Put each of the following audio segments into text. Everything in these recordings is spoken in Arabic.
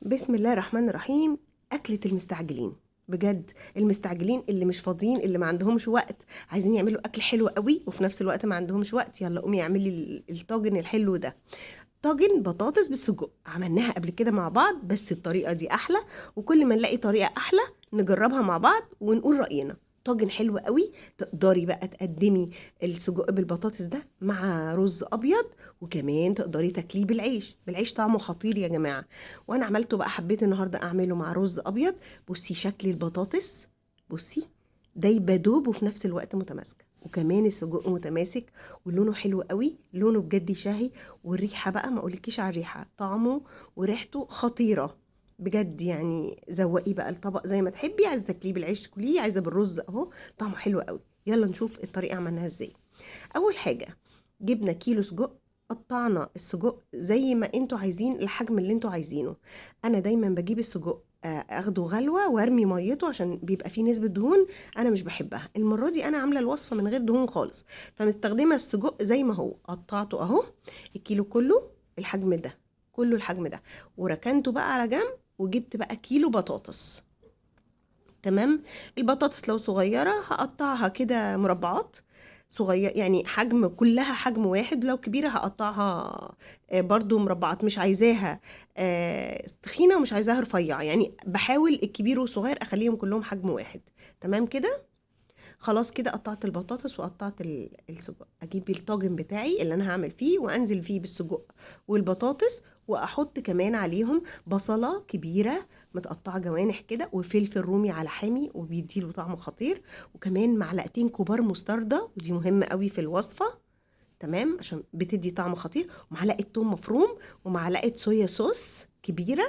بسم الله الرحمن الرحيم. أكلة المستعجلين، بجد المستعجلين اللي مش فاضيين، اللي ما عندهمش وقت، عايزين يعملوا أكل حلو قوي وفي نفس الوقت ما عندهمش وقت. يلا قومي اعملي الطاجن الحلو ده. طاجن بطاطس بالسجق، عملناها قبل كده مع بعض بس الطريقة دي أحلى، وكل ما نلاقي طريقة أحلى نجربها مع بعض ونقول رأينا. طاجن حلو قوي. تقدري بقى تقدمي السجق بالبطاطس ده مع رز أبيض، وكمان تقدري تاكليه بالعيش طعمه خطير يا جماعة. وأنا عملته بقى، حبيت النهاردة أعمله مع رز أبيض. بصي شكل البطاطس، بصي دايبة دوب وفي نفس الوقت متماسكة، وكمان السجق متماسك ولونه حلو قوي، لونه بجد شهي. والريحة بقى ما اقولكيش على الريحة، طعمه وريحته خطيرة بجد. يعني زوقي بقى الطبق زي ما تحبي، عايزه تاكليه بالعيش كليه، عايزه بالرز اهو، طعمه حلو قوي. يلا نشوف الطريقة عملناها ازاي. اول حاجة جبنا كيلو سجق، قطعنا السجق زي ما انتوا عايزين، الحجم اللي انتوا عايزينه. انا دايما بجيب السجق اخده غلوة وارمي ميته عشان بيبقى فيه نسبة دهون، انا مش بحبها. المرة دي انا عاملة الوصفة من غير دهون خالص، فمستخدمة السجق زي ما هو، قطعته اهو الكيلو كله، الحجم ده كله، الحجم ده، وركنته بقى على جنب. وجبت بقى كيلو بطاطس. تمام. البطاطس لو صغيرة هقطعها كده مربعات صغير، يعني حجم كلها حجم واحد. لو كبيرة هقطعها برضو مربعات، مش عايزاها تخينة ومش عايزاها رفيعة، يعني بحاول الكبير والصغير اخليهم كلهم حجم واحد. تمام كده. خلاص كده قطعت البطاطس وقطعت السجق. اجيب الطاجن بتاعي اللي انا هعمل فيه وانزل فيه بالسجق والبطاطس، واحط كمان عليهم بصلة كبيرة متقطعة جوانح كده، وفلفل رومي على حامي وبيديله طعم خطير، وكمان معلقتين كبار مستردة، ودي مهمة قوي في الوصفة. تمام، عشان بتدي طعم خطير. ومعلقة توم مفروم، ومعلقة صويا صوص كبيرة،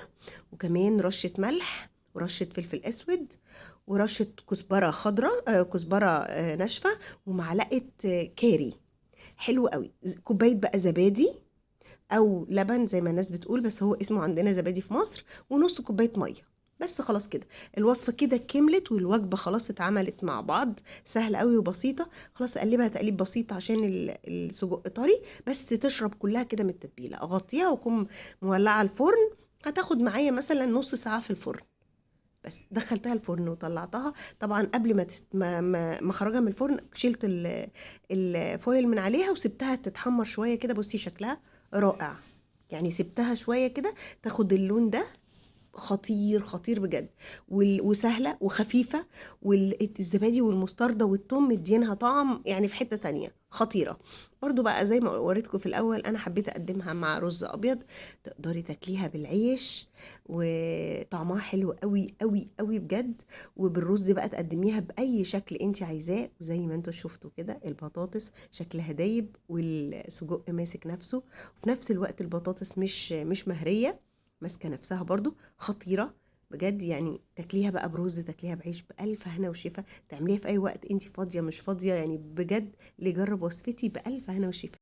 وكمان رشة ملح ورشة فلفل اسود، ورشة كزبرة خضراء، كزبرة ناشفة، ومعلقة كاري. حلو قوي. كوباية بقى زبادي او لبن زي ما الناس بتقول، بس هو اسمه عندنا زبادي في مصر، ونص كوباية مية. بس خلاص كده الوصفة كده كملت، والوجبة خلاص اتعملت مع بعض، سهلة قوي وبسيطة. خلاص اقلبها تقليب بسيط عشان السجق طري، بس تشرب كلها كده من التتبيلة. اغطيها واكون مولعة الفرن، هتاخد معايا مثلا نص ساعة في الفرن. بس دخلتها الفرن وطلعتها طبعا قبل ما اخرجها من الفرن، شلت الفويل من عليها وسبتها تتحمر شويه كده. بصي شكلها رائع، يعني سبتها شويه كده تاخد اللون ده. خطير خطير بجد. وسهله وخفيفه، والزبادي والمستردة والثوم مدينها طعم يعني في حته تانية خطيره. برضو بقى زي ما وريتكم في الاول، انا حبيت اقدمها مع رز ابيض. تقدري تاكليها بالعيش وطعمها حلو قوي قوي قوي بجد. وبالرز بقى تقدميها باي شكل انت عايزاه، وزي ما انتوا شفتوا كده البطاطس شكلها دايب والسجق ماسك نفسه، وفي نفس الوقت البطاطس مش مهريه، ماسكه نفسها برضو خطيره بجد. يعني تاكليها بقى برز، تاكليها بعيش، بألف هنا وشفا. تعمليها في اي وقت انت فاضيه مش فاضيه، يعني بجد اللي يجرب وصفتي بألف هنا وشفا.